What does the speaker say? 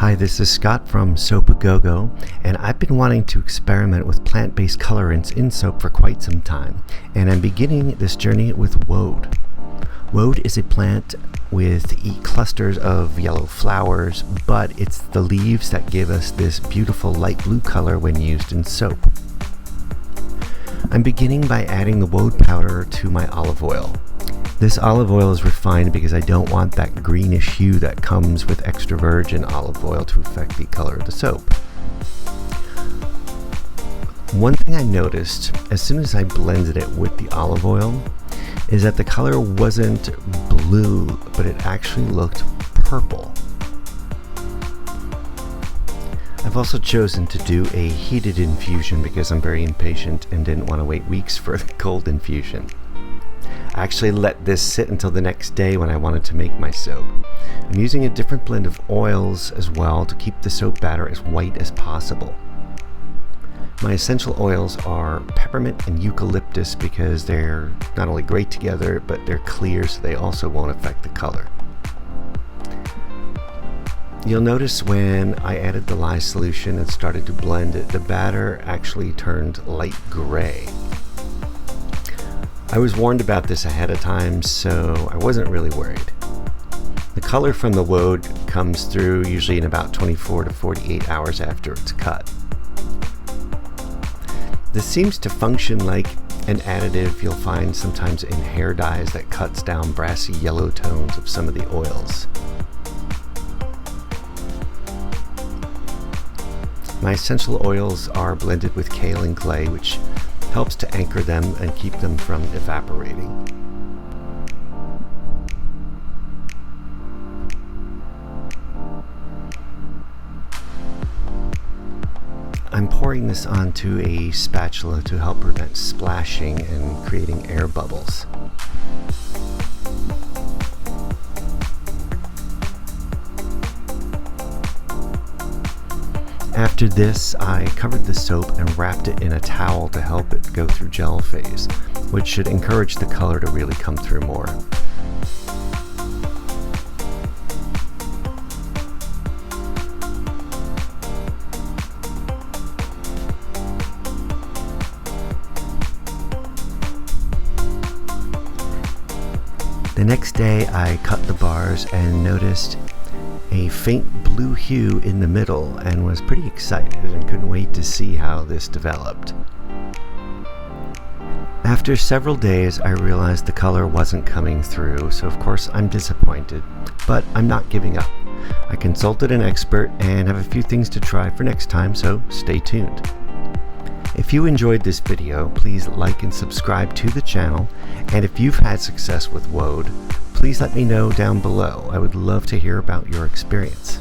Hi, this is Scott from Soap A GoGo, and I've been wanting to experiment with plant-based colorants in soap for quite some time, and I'm beginning this journey with Woad. Woad is a plant with clusters of yellow flowers, but it's the leaves that give us this beautiful light blue color when used in soap. I'm beginning by adding the Woad powder to my olive oil. This olive oil is refined because I don't want that greenish hue that comes with extra virgin olive oil to affect the color of the soap. One thing I noticed as soon as I blended it with the olive oil is that the color wasn't blue, but it actually looked purple. I've also chosen to do a heated infusion because I'm very impatient and didn't want to wait weeks for the cold infusion. I actually let this sit until the next day when I wanted to make my soap. I'm using a different blend of oils as well to keep the soap batter as white as possible. My essential oils are peppermint and eucalyptus because they're not only great together, but they're clear, so they also won't affect the color. You'll notice when I added the lye solution and started to blend it, the batter actually turned light gray. I was warned about this ahead of time, so I wasn't really worried. The color from the Woad comes through usually in about 24 to 48 hours after it's cut. This seems to function like an additive you'll find sometimes in hair dyes that cuts down brassy yellow tones of some of the oils. My essential oils are blended with kale and clay, which helps to anchor them and keep them from evaporating. I'm pouring this onto a spatula to help prevent splashing and creating air bubbles. After this, I covered the soap and wrapped it in a towel to help it go through gel phase, which should encourage the color to really come through more. The next day, I cut the bars and noticed a faint blue hue in the middle and was pretty excited and couldn't wait to see how this developed. After several days, I realized the color wasn't coming through, so of course I'm disappointed, but I'm not giving up. I consulted an expert and have a few things to try for next time, so stay tuned. If you enjoyed this video, please like and subscribe to the channel, and if you've had success with Woad, please let me know down below. I would love to hear about your experience.